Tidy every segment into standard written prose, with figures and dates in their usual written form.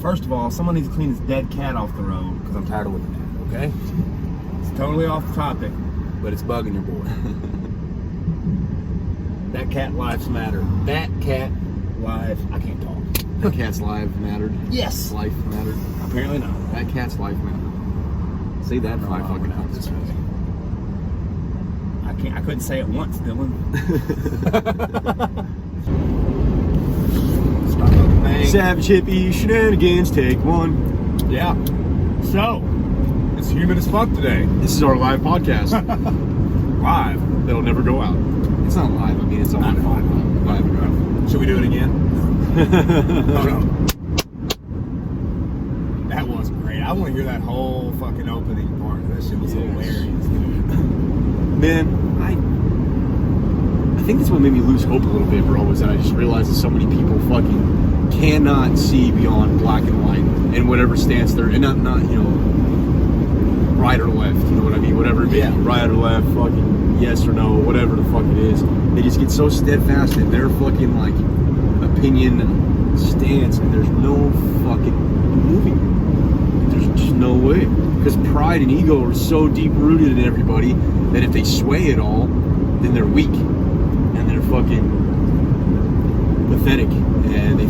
First of all, someone needs to clean this dead cat off the road because I'm tired of looking at it, okay? It's totally off the topic, but it's bugging your boy. That cat lives matter. That cat life, I can't talk. That cat's life mattered. Yes. Life mattered. Apparently not. That cat's life mattered. Say that 5 fucking times. I couldn't say it once, Dylan. Stop up, bang. Savage hippie shenanigans, take 1. Yeah. So, it's humid as fuck today. This is our live podcast. Live. That'll never go out. It's not live. I mean, it's Not live. live. Should we do it again? Oh, no. That was great. I want to hear that whole fucking opening part. That shit was hilarious, dude. Man, I think that's what made me lose hope a little bit, bro, was that I just realized that so many people fucking cannot see beyond black and white and whatever stance they're in. Not you know, right or left, you know what I mean? Whatever it may be, right or left, fucking yes or no, whatever the fuck it is. They just get so steadfast in their fucking, like, opinion and stance, and there's no fucking moving. There's just no way. Because pride and ego are so deep-rooted in everybody that if they sway at all, then they're weak. And they're fucking pathetic. And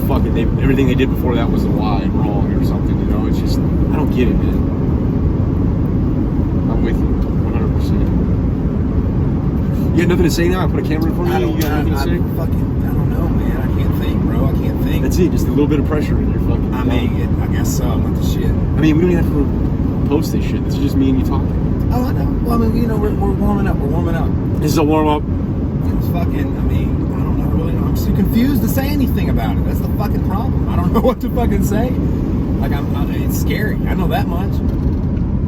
everything they did before that was a lie and wrong or something, you know? It's just, I don't get it, man. I'm with you, 100%. You got nothing to say now? I put a camera in front of you? You got nothing to say? I don't know, man. I can't think, bro. I can't think. That's it, just a little bit of pressure in your fucking... I guess so. I'm with the shit. I mean, we don't even have to post this shit. This is just me and you talking. Oh, I know. Well, I mean, you know, we're warming up. We're warming up. This is a warm-up. It's fucking, I mean, I don't know really. I'm too confused to say anything about it. That's the fucking problem. I don't know what to fucking say. Like, it's scary. I know that much.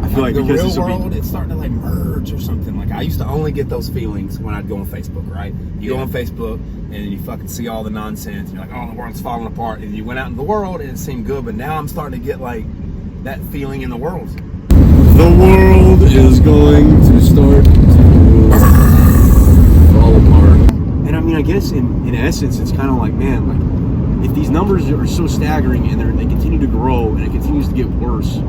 I feel like the because real world, it's starting to like merge or something. Like, I used to only get those feelings when I'd go on Facebook, right? You go on Facebook and then you fucking see all the nonsense and you're like, oh, the world's falling apart. And you went out in the world and it seemed good, but now I'm starting to get like that feeling in the world. The world is going to start to fall apart. And I mean, I guess in essence, it's kind of like, man, like, if these numbers are so staggering and they continue to grow and it continues to get worse,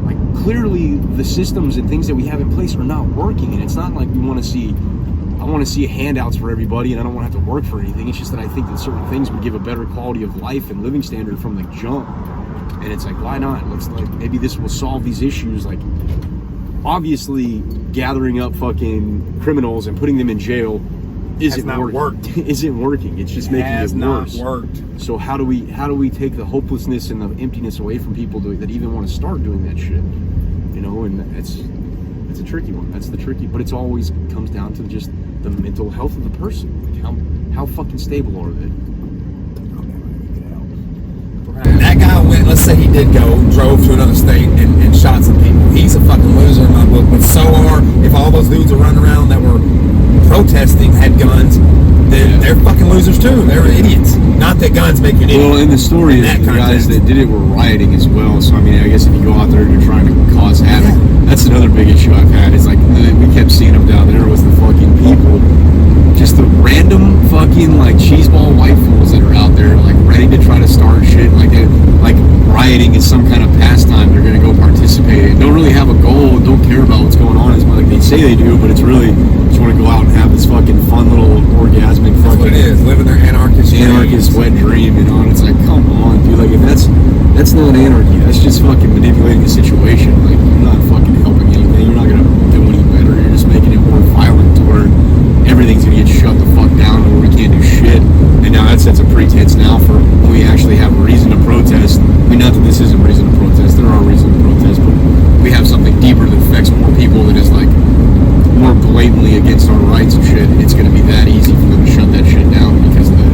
like, clearly the systems and things that we have in place are not working. And it's not like I want to see handouts for everybody and I don't want to have to work for anything. It's just that I think that certain things would give a better quality of life and living standard from the jump. And it's like, why not? Let's, like, maybe this will solve these issues. Like, obviously gathering up fucking criminals and putting them in jail isn't working. It's just making it worse. Not worked. So how do we take the hopelessness and the emptiness away from people that even want to start doing that shit? You know, and it's a tricky one. That's the tricky, but it's always comes down to just the mental health of the person. Like, how fucking stable are they? That guy went, let's say he drove to another state and shot some people. He's a fucking loser in my book, but so if all those dudes are running around that were protesting had guns, then they're fucking losers too. They're idiots. Not that guns make you an idiot. Well, in the story, the guys that did it were rioting as well. So, I mean, I guess if you go out there and you're trying to cause havoc, that's another big issue I've had. It's like, we kept seeing them down there with the fucking people. Just the random fucking, like, cheeseball white fools that are out there, like, ready to try to start shit. Like rioting is some kind of pastime they're going to go participate in. Don't really have a goal, don't care about what's going on as much like they say they do, but it's really just want to go out and have this fucking fun little orgasmic fucking... That's what it is, living their anarchist wet dream, you know, and it's like, come on, dude, like, if that's not anarchy, that's just fucking manipulating the situation. Like, you're not fucking helping anything, you're not going to do any better, you're just making it more violent to where everything's going to get shut the fuck down to where we can't do shit. And now that sets a pretense now for when we actually have a reason to protest. I mean, not that this isn't a reason to protest, there are reasons to protest, but we have something deeper that affects more people that is, like, more blatantly against our rights and shit. It's going to be that easy for them to shut that shit down because of that.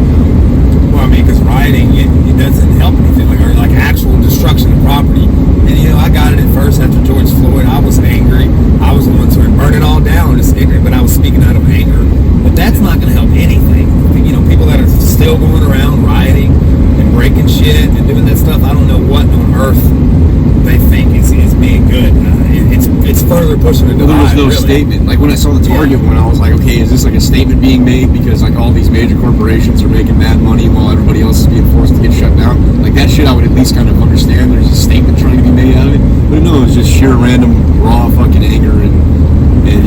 Well, I mean, because rioting, it doesn't help anything, like actual destruction of property. And, you know, I got it at first after George Floyd. I was angry. I was the one to burn it all down, just ignorant, but I was speaking out of anger. But that's not going to help anything. You know, people that are still going around rioting and breaking shit and doing that stuff, I don't know what on earth they think is being good. It's it's further pushing the divide. Well, there was no really. statement. Like when I saw the Target one, I was like, okay, is this like a statement being made because like all these major corporations are making mad money while everybody else is being forced to get shut down? Like that shit I would at least kind of understand. There's a statement trying to be made out of it. But no, it's just sheer random raw fucking anger and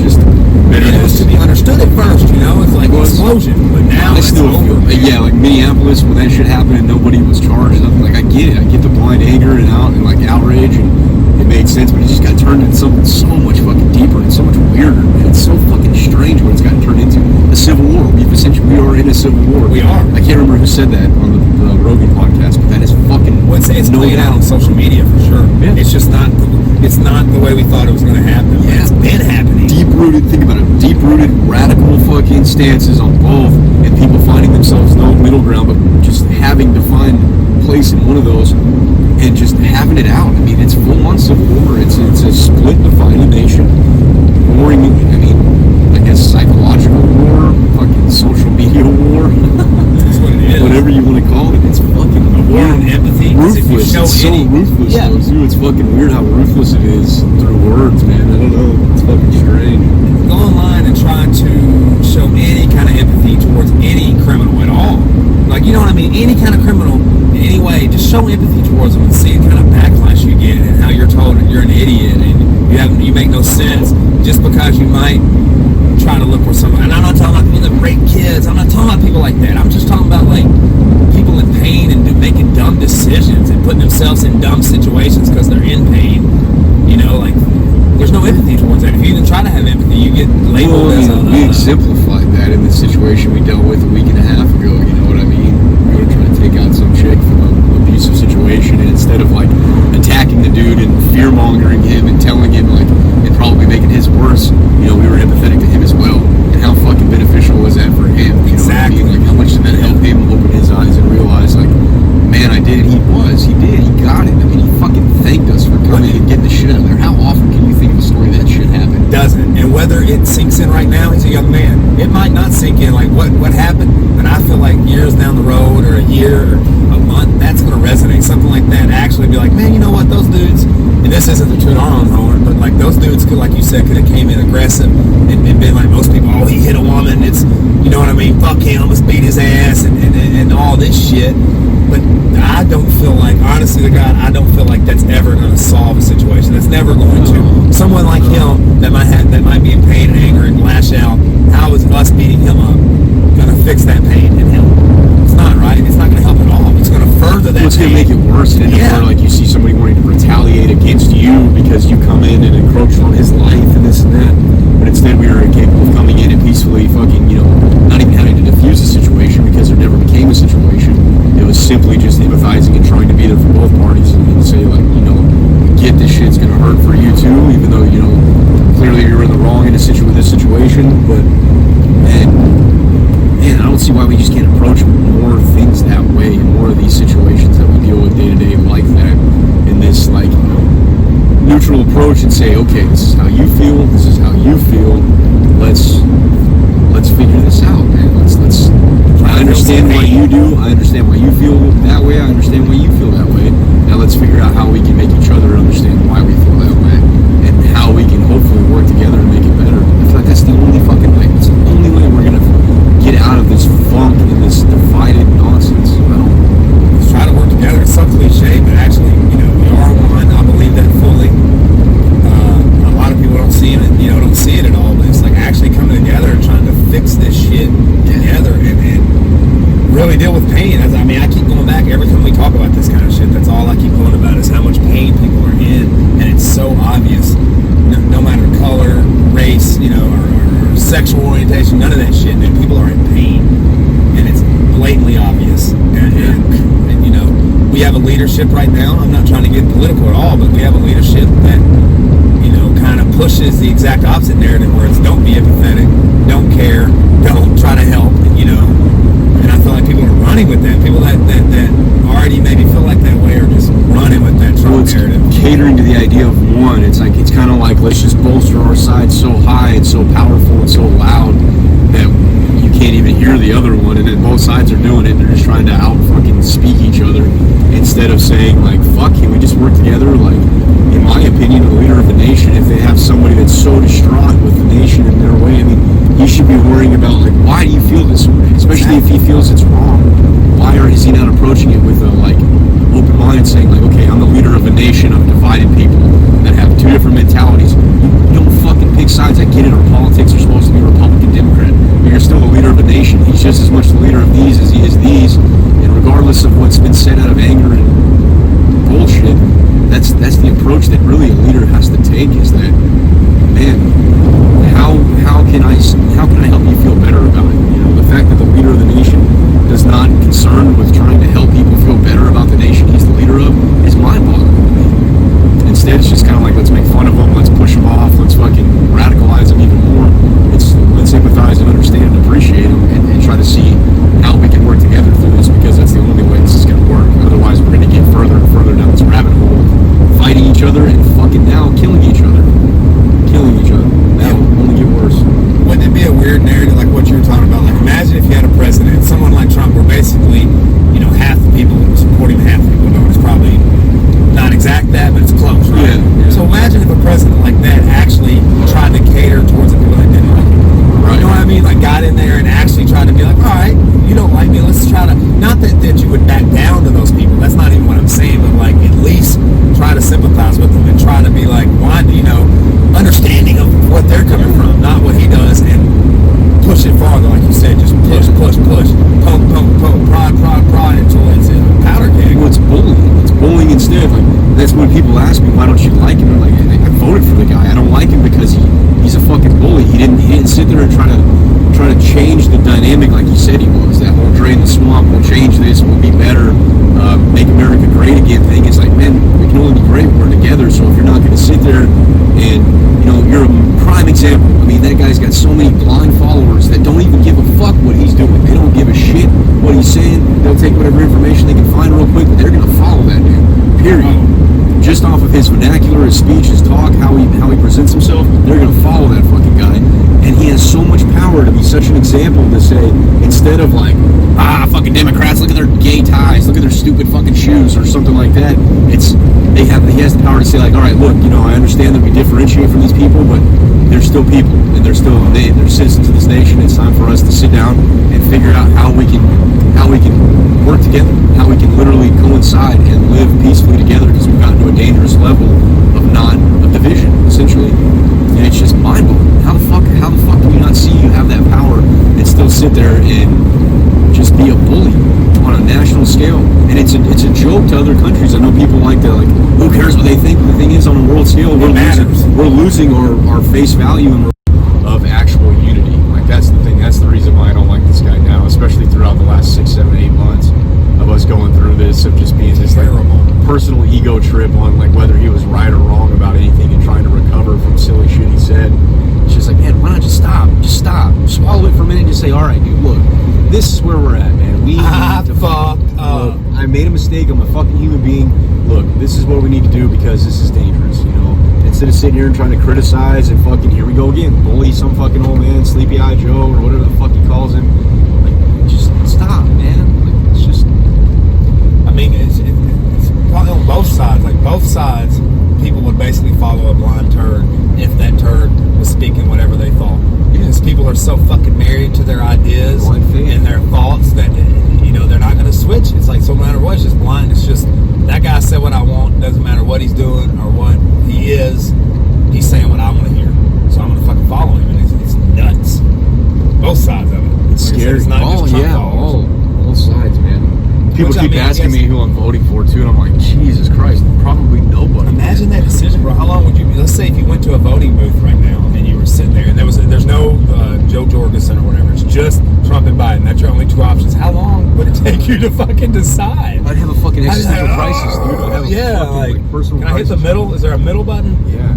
just It was to be understood at first, you know, it's like an explosion, but now I it's still over. feel, yeah, like Minneapolis when that shit happened and nobody was charged. I'm like, I get it. I get the blind anger and like outrage, and it made sense, but it just got turned into something so much fucking deeper and so much weirder. Man, it's so fucking strange what it's gotten turned into. A civil war. We are in a civil war. We are. I can't remember who said that on the Rogan podcast, but that is fucking. Well, it's no playing out doubt on social media for sure. Yeah. It's just not. It's not the way we thought it was going to happen. But Yeah. it's been happening. Deep-rooted, think about it, deep-rooted, radical fucking stances on both, and people finding themselves no middle ground, but just having to find place in one of those, and just having it out. I mean, it's full-on civil war. It's a split, divided nation. Warring, I mean, I guess psychological war, fucking social media war. That's what it is. Whatever you want to call it, it's fucking War on empathy. 'cause if you ruthless. show It's so any, ruthless, yeah, though, too. It's fucking weird how ruthless it is through words, man. I don't know. It's fucking strange. go online and try to show any kind of empathy towards any criminal at all. Like, you know what I mean? Any kind of criminal in any way, just show empathy towards them and see the kind of backlash you get and how you're told that you're an idiot and you make no sense just because you might try to look for someone. And I'm not talking about people that rape kids. I'm not talking about people like that. I'm just talking about like people in pain and making dumb decisions and putting themselves in dumb situations because they're in pain. You know, like there's no empathy towards that. If you even try to have empathy, you get labeled Well, I as mean, we exemplified that in the situation we dealt with a week and a half ago. You know what I mean? We were trying to take out some chick from an abusive situation, and instead of like attacking the dude and fear mongering him and telling him like and probably making his worse, you know, we were empathetic to him as well. And how fucking beneficial was that for him? You Exactly. know what I mean? Like how much did that help him open his eyes and realize like, man, I did it. He got it. I mean, he fucking thanked us for coming and getting the shit out of there. How often can you think of a story that shit happened? Doesn't. And whether it sinks in right now, he's a young man. It might not sink in like what happened, but I feel like years down the road or a year or a month, that's going to resonate. Something like that actually be like, man, you know what, those dudes, and this isn't to toot our own horn, but like those dudes could, like you said, could have came in aggressive and been like most people, oh, he hit a woman, it's, you know what I mean, fuck him, let's beat his ass and all this shit. But I don't feel like, honestly to God, I don't feel like that's ever going to solve a situation. That's never going to. Someone like him that might be in pain and anger and lash out, how is us beating him up going to fix that pain in him? It's not, right? It's not going to help at all. It's going to further that Well, it's going to make it worse. And where, like, you see somebody wanting to retaliate against you because you come in and encroach on his life and this and that. But instead, we were capable of coming in and peacefully fucking, you know, not even having to diffuse the situation because there never became a situation. It was simply just empathizing and trying to be there for both parties and say, like, you know, get this shit's going to hurt for you too, even though, you know, clearly you're in the wrong in this situation. But, man, I don't see why we just can't approach more things that way, more of these situations that we deal with day to day like that, in this, like, you know, neutral approach and say, okay, this is how you feel, this is how you feel, let's figure this out, man. Let's I understand why you do, I understand why you feel that way, I understand why you feel that way. Now let's figure out how we can make each other understand why we feel that way and how we can hopefully work together and make it better. I feel like that's the only fucking way. It's the only way we're gonna get out of this funk and this divided nonsense. Let's try to work together. It's so cliche, but actually, you know, we are one. I believe that fully. A lot of people don't see it, you know, don't see it at all. But it's like actually coming together and trying to fix this shit together and really deal with pain. I mean, I keep going back every time we talk about this kind of shit. That's all I keep going about is how much pain people are in, and it's so obvious. No matter color, race, you know, or sexual orientation, none of that shit. And people are in pain, and it's blatantly obvious. And you know, we have a leadership right now. I'm not trying to get political at all, but we have a leadership that, you know, kind of pushes the exact opposite narrative, where it's don't be empathetic, don't care, don't try to help, you know. And I feel like people are running with that. People that already maybe feel like that way are just running with that Trump narrative. Catering to the idea of one. It's like, it's kind of like, let's just bolster our side so high and so powerful and so loud that you can't even hear the other one, and then both sides are doing it and they're just trying to out fucking speak each other instead of saying like, fuck, can we just work together? Like, in my opinion, the leader of a nation, if they have somebody approaching it with a like open mind, saying like, okay, I'm the leader of a nation of divided people that have two different mentalities. You don't fucking pick sides. I get it. Our politics are supposed to be Republican, Democrat, but you're still the leader of a nation. He's just as much the leader of these as he is these, and regardless of what's been said out of anger and bullshit, that's the approach that really a leader has to take. Is that, man, how can I help you feel better about it? You know, the fact that the leader of the nation is not concerned with trying to help people feel better about the nation he's the leader of is mind-boggling to me. Instead, it's just kind of like, let's make fun of them, let's push them off, let's fucking radicalize them even more. Let's empathize and understand and appreciate them, and try to see how we can work together through this, because that's the only way this is going to work. Otherwise, we're going to get further and further down this rabbit hole, fighting each other and fucking now killing each other. That'll only get worse. Wouldn't it be a weird narrative like what you were talking about? Like, imagine if you had a president, someone like Trump, where basically, you know, half the people supporting half the people don't. It's probably not exact that, but it's close, right? Yeah. So imagine if a president like that actually tried to cater towards the people that didn't like him. Right. You know what I mean? Like, got in there and actually tried to be like, all right, you don't like me, let's try to, not that you would back down to those people, that's not even what I'm saying, but like, at least try to sympathize with them and try to be like, why, you know, understanding of what they're coming from, not what he does, and push it farther, like you said, just push, poke, prod until it's a powder keg. Well, it's bullying instead. Like, that's when people ask me, why don't you like him? I'm like, I voted for the guy. I don't like him because he's a fucking bully. He didn't sit there and try to change the dynamic like he said he was. That whole drain the swamp, we'll change this, we'll be better, make America great again thing. It's like, man, we can only be great when we're together. So if you're not going to sit there and, you know, you're a prime example. I mean, that guy's got so many blind followers that don't even give a fuck what he's doing. They don't give a shit what he's saying. They'll take whatever information they can find real quick, but they're going to follow that dude. Period. Just off of his vernacular, his speech, his talk, how he presents himself, they're going to follow that fucking guy. And he has so much power to be such an example to say, instead of like, fucking Democrats, look at their gay ties, look at their stupid fucking shoes or something like that. He has the power to say like, all right, look, you know, I understand that we differentiate from these people, but they're still people and they're citizens of this nation. It's time for us to sit down and figure out how we can work together, how we can literally coincide and live peacefully together, because we've gotten to a dangerous level of division, essentially. And it's just mind-blowing. How the fuck can you not see you have that power and still sit there and just be a bully on a national scale? And it's a joke to other countries. I know people like to, like, who cares what they think? The thing is, on a world scale, we're losing our face value of actual unity. Like, that's the thing. That's the reason why I don't like this guy now, especially throughout the last 6, 7, 8 months of us going through this, of just being this like personal ego trip on like whether he was right or wrong about anything and trying to recover from silly shit he said. It's just like, man, why not just stop? Just stop. Swallow it for a minute and just say, all right, dude, look, this is where we're at, man. We need to fuck up. I made a mistake. I'm a fucking human being. Look, this is what we need to do because this is dangerous, you know? Instead of sitting here and trying to criticize and fucking, here we go again, bully some fucking old man, Sleepy Eye Joe, or whatever the fuck he calls him. Like, just stop, man. Like, it's just... I mean, it's probably on both sides. Like, both sides, people would basically follow a blind turd if that turd was speaking whatever they thought. Because people are so fucking married to their ideas and their thoughts that, you know, they're not going to switch. It's like, so no matter what, it's just blind. It's just, that guy said what I want. Doesn't matter what he's doing or what he is. He's saying what I want to hear. So I'm going to fucking follow him. And it's nuts. Both sides of it. It's scary. It's not just Trump all sides, man. People keep asking me who I'm voting for too, and I'm like, Jesus Christ, probably nobody. Imagine that decision, bro. How long would you be? Let's say if you went to a voting booth right now and you were sitting there, and there's no Joe Jorgensen or whatever. It's just Trump and Biden. That's your only two options. How long would it take you to fucking decide? I'd have a fucking existential crisis, dude. I'd have a fucking, personal can I hit the middle? Is there a middle button? Yeah.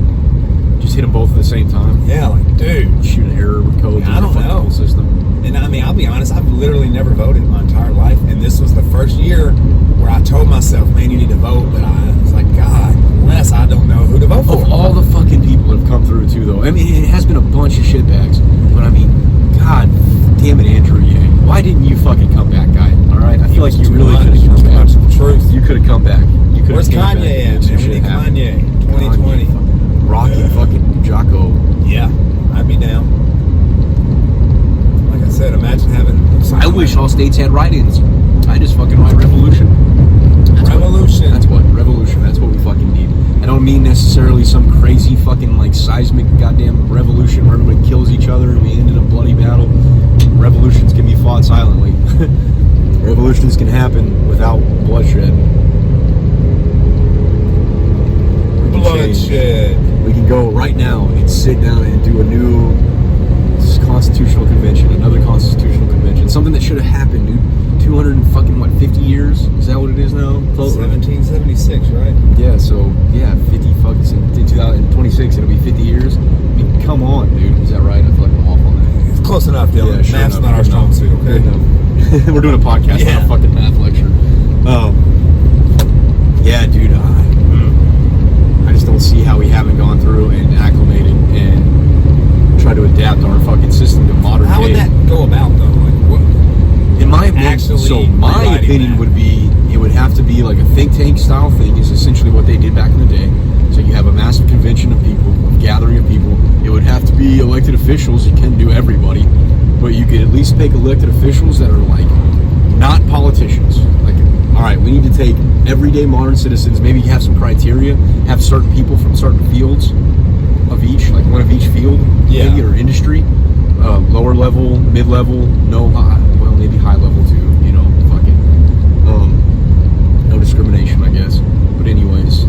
Just hit them both at the same time. Yeah, like, dude. Shoot an error code I don't know. System. And I mean, I'll be honest, I've literally never voted in my entire life. And this was the first year where I told myself, man, you need to vote. But I was like, God bless, I don't know who to vote for. Of all the fucking people that have come through, too, though. I mean, it has been a bunch of shitbags. But I mean, God damn it, Andrew Yang. Why didn't you fucking come back, guy? All right? I feel like you really could have come back. The truth. You could have come back. Where's Kanye at? We need Kanye. 2020. Rocky fucking Jocko. Yeah, I'd be down. Like I said, imagine having. I wish all states had write-ins. I just fucking write revolution. Revolution. That's what revolution. That's what we fucking need. I don't mean necessarily some crazy fucking like seismic goddamn revolution where everybody kills each other and we end in a bloody battle. Revolutions can be fought silently. Revolutions can happen without bloodshed. Bloodshed. We can go right now and sit down and do a new constitutional convention, another constitutional convention, something that should have happened, dude. 50 years? Is that what it is now? 1776, right? Yeah, so, 50 fucks in 2026, it'll be 50 years. I mean, come on, dude. Is that right? I feel like I'm off on that. It's close enough, Dylan. Yeah, sure Math's enough, not our strong suit, okay? We're doing a podcast, not a fucking math lecture. Yeah, dude. I just don't see how we haven't gone through and acclimated and tried to adapt our fucking system to modern day. How would that go about, though? Like, what? In my opinion, would be, it would have to be like a think tank style thing is essentially what they did back in the day. So you have a massive convention of people, a gathering of people. It would have to be elected officials. You can't do everybody, but you could at least pick elected officials that are like not politicians. Like, all right, we need to take everyday modern citizens, maybe have some criteria, have certain people from certain fields of each, like one of each field, maybe, or industry, lower level, mid-level, maybe high level too, no discrimination, I guess. But anyways,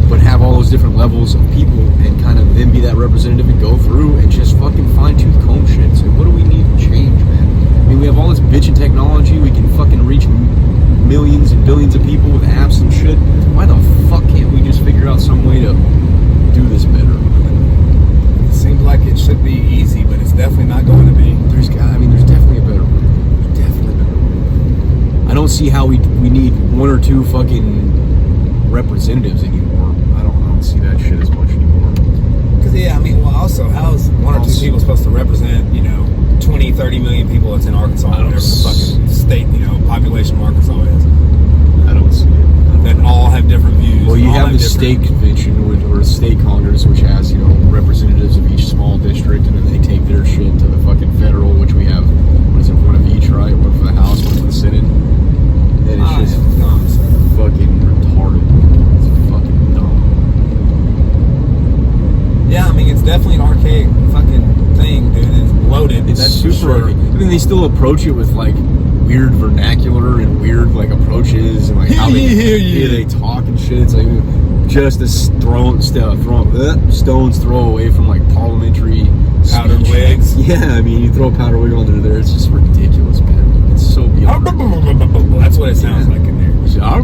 but have all those different levels of people and kind of then be that representative and go through and just fucking fine-tooth comb shit. So what do we need to change, man? I mean, we have all this bitchin' technology. We can fucking reach millions and billions of people with apps and shit. Why the fuck can't we just figure out some way to do this better? It seems like it should be easy, but it's definitely not going to be. There's definitely a better way. I don't see how we need one or two fucking representatives anymore. I don't see that shit as much anymore. Because also, how is one or two people supposed to represent 20, 30 million people that's in Arkansas, whatever the fucking state population of Arkansas is? I don't see it. That all have different views. Well, you have the state convention or state congress, which has representatives of each small district, and then they take their shit to the fucking federal, which we have. What is it? One of each, right? One for the House, one for the Senate. And it's just fucking retarded. It's fucking dumb. Yeah, it's definitely an archaic fucking thing, dude. It's bloated. It's that's super. Sure. I mean, they still approach it with like weird vernacular and weird like approaches and like how they talk and shit. It's like just a stone's throw away from like parliamentary powder wigs. Yeah, you throw a powder wig under there. It's just ridiculous, man. It's so beyond. That's what it sounds like in there. I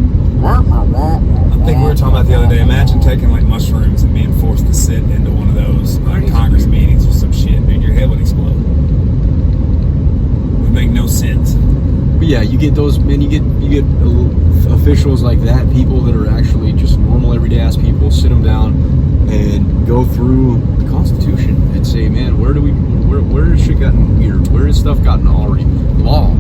think we were talking about the other day. Imagine taking like mushrooms and being forced to sit into one of those Congress meetings or some shit, dude. Your head would explode. It would make no sense. But yeah, you get those, man. You get officials like that, people that are actually just normal, everyday ass people. Sit them down and go through the Constitution and say, man, where has shit gotten weird? Where has stuff gotten already law?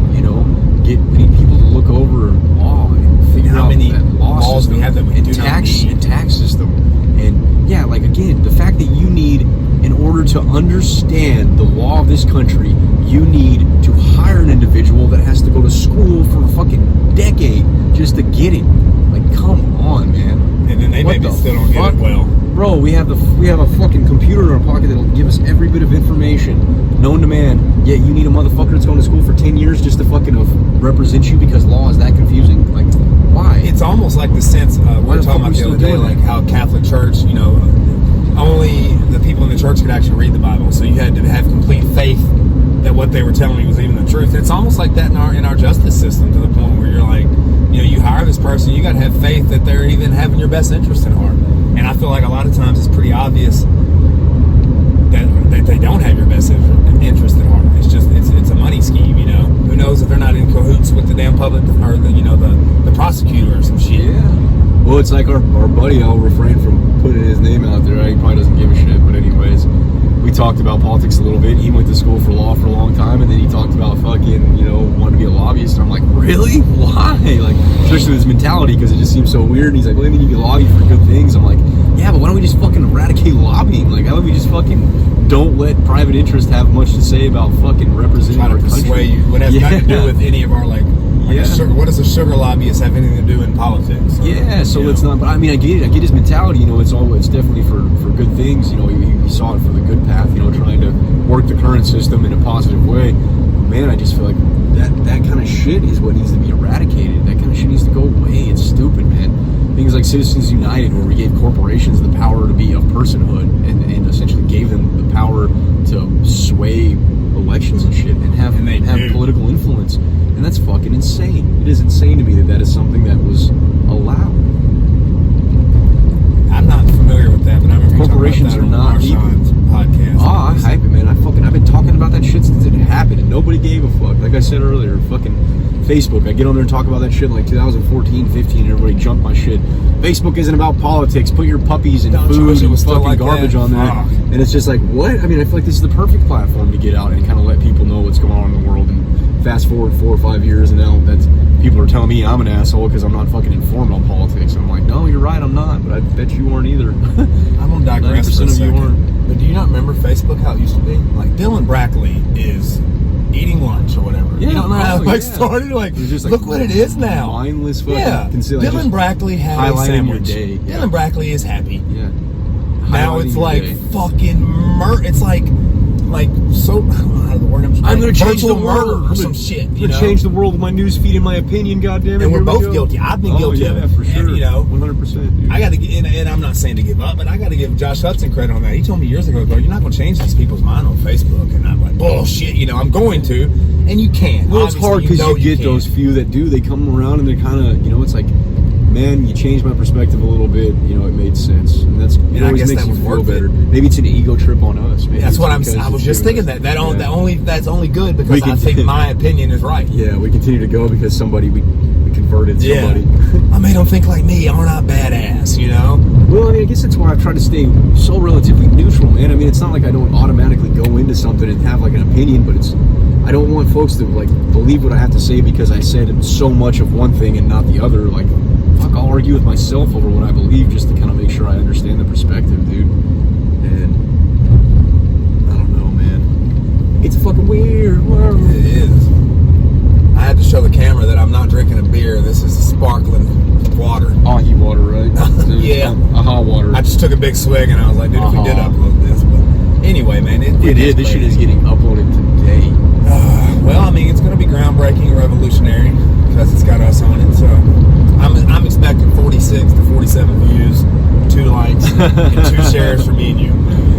Get people to look over law and figure how out many that laws we have that we do not need. And tax system. And yeah, like again, the fact that you need, in order to understand the law of this country, you need to hire an individual that has to go to school for a fucking decade just to get it. Like, come on, man. And then they maybe still don't get it well. Bro, we have a fucking computer in our pocket that'll give us every bit of information known to man, yet you need a motherfucker that's going to school for 10 years just to fucking represent you because law is that confusing? Like, why? It's almost like the sense, we were talking about the other day, like how Catholic Church, only the people in the church could actually read the Bible, so you had to have complete faith that what they were telling you was even the truth. It's almost like that in our justice system, to the point where you're like, you hire this person, you got to have faith that they're even having your best interest in heart. And I feel like a lot of times it's pretty obvious that they don't have your best interest at heart. It's just it's a money scheme, Who knows if they're not in cahoots with the damn public or the prosecutor or some shit. Yeah. Well, it's like our buddy. I'll refrain from putting his name out there. He probably doesn't give a shit. But anyways, we talked about politics a little bit. He went to school for law for a long time, and then he talked about fucking, you know, wanting to be a lobbyist. And I'm like, really? Why? Like, especially with his mentality, because it just seems so weird. And he's like, well, I mean, you can lobby for good things. I'm like, yeah, but why don't we just fucking eradicate lobbying? Like, how about we just fucking don't let private interest have much to say about fucking representing our country? Sway you. What has nothing to do with any of our, like what does a sugar lobbyist have anything to do in politics? So let's not. But I mean, I get it. I get his mentality. You know, it's definitely for good things. You know, he saw it for the good path. You know, trying to work the current system in a positive way. But man, I just feel like that kind of shit is what needs to be eradicated. That kind of shit needs to go away. It's stupid, man. Things like Citizens United, where we gave corporations the power to be of personhood, and essentially gave them the power to sway elections and shit, and have political influence. And that's fucking insane. It is insane to me that is something that was allowed. I'm not familiar with that, but I remember corporations are not Marshawn's podcast. I hype it, man. I've been talking about that shit since it happened, and nobody gave a fuck. Like I said earlier, fucking Facebook. I get on there and talk about that shit in like 2014, 15, and everybody jumped my shit. Facebook isn't about politics. Put your puppies and food and fucking like garbage on there. And it's just like, what? I mean, I feel like this is the perfect platform to get out and kind of let people know what's going on in the world. And fast forward 4 or 5 years, and now that's people are telling me I'm an asshole because I'm not fucking informed on politics. And I'm like, no, you're right, I'm not. But I bet you aren't either. I'm gonna digress for a second. You aren't. But do you not remember Facebook how it used to be? Like Dylan Brackley is eating lunch or whatever. Yeah, you don't know how it like started? Like, just like, look what it is now. Mindless fucking. Yeah. Dylan Brackley had a sandwich. Your day. Yeah. Dylan Brackley is happy. Yeah. Now it's like fucking it's like so the word I'm gonna change the world or some shit. I'm gonna change the world with my news feed and my opinion. Goddamn it! And we're both guilty. I've been guilty of it for sure. And, you know, 100%. I got to get, and I'm not saying to give up, but I got to give Josh Hudson credit on that. He told me years ago, "Bro, you're not gonna change these people's mind on Facebook." And I'm like, bullshit. You know, I'm going to, and you can't. Well, it's hard because you get those few that do. They come around and they're kind of, you know, it's like, man, you changed my perspective a little bit. You know, it made sense, and that's it always makes you feel better. Maybe it's an ego trip on us. Maybe that's what I was just thinking that's only good because I think my opinion is right. Yeah, we continue to go because we converted somebody. I made them think like me. I'm not badass, you know. Well, I mean, I guess that's why I've tried to stay so relatively neutral, man. I mean, it's not like I don't automatically go into something and have like an opinion, but I don't want folks to like believe what I have to say because I said so much of one thing and not the other. Like, fuck, I'll argue with myself over what I believe just to kind of make sure I understand the perspective, dude. And I don't know, man. It's a fucking weird world. It is. I had to show the camera that I'm not drinking a beer. This is sparkling water. Ahi water, right? Yeah. Aha water. I just took a big swig and I was like, dude, if we did upload this. But anyway, man. It is. This shit is getting uploaded today. Well, I mean, it's going to be groundbreaking, revolutionary because it's got us on it. So I'm expecting 46 to 47 views, 2 likes, and 2 shares for me and you.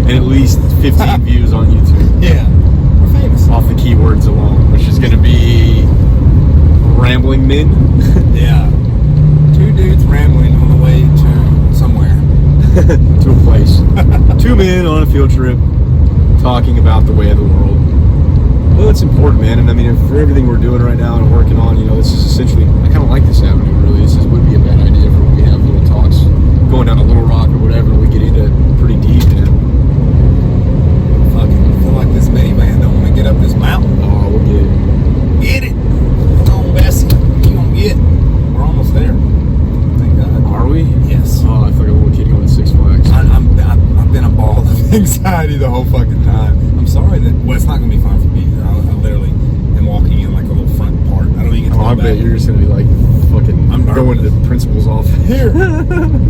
And at least 15 views on YouTube. Yeah. We're famous. Off the keywords alone, which is going to be rambling men. Yeah. 2 dudes rambling on the way to somewhere. To a place. 2 men on a field trip talking about the way of the world. Well, it's important, man, and I mean, for everything we're doing right now and working on, you know, this is essentially, I kind of like this avenue, really. This would be a bad idea for when we have little talks going down to Little Rock or whatever, and we get into pretty deep, man. Fucking feel like this minivan don't want to get up this mountain. Oh, we'll get it. Get it. Come on, Bessie. You gonna get it. We're almost there. Thank God. Are we? Yes. Oh, I feel like a little kid going to Six Flags. I've been a ball of anxiety the whole fucking time. I'm sorry that, well, it's not going to be fun for me. I literally am walking in like a little front part. I don't even get to I bet you're just going to be like fucking going to the principal's office. Here.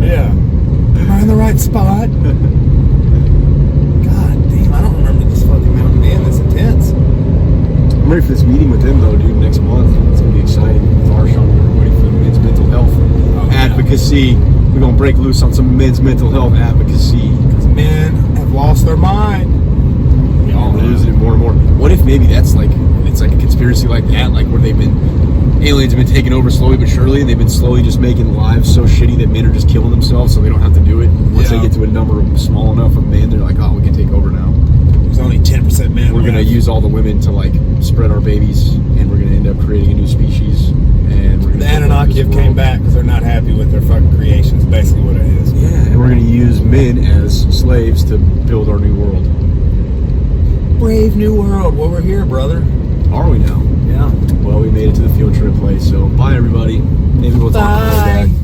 Yeah. Am I in the right spot? God damn, I don't remember this fucking mountain being this intense. I'm ready for this meeting with them though, dude, next month. It's going to be exciting. With Arshon, we're ready for men's mental health advocacy. Yeah. We're going to break loose on some men's mental health advocacy. Because men have lost their mind. We're losing it more and more. What if maybe that's like, it's like a conspiracy like that, like where aliens have been taking over slowly but surely, and they've been slowly just making lives so shitty that men are just killing themselves so they don't have to do it. Once they get to a number small enough of men, they're like, oh, we can take over now. There's only 10% men. We're going to use all the women to like spread our babies, and we're going to end up creating a new species. And we're the Anunnaki have came back because they're not happy with their fucking creations, basically what it is. Yeah, and we're going to use men as slaves to build our new world. Brave new world. Well, we're here, brother. Are we now? Yeah. Well, we made it to the field trip place, so bye everybody. Maybe we'll talk about that.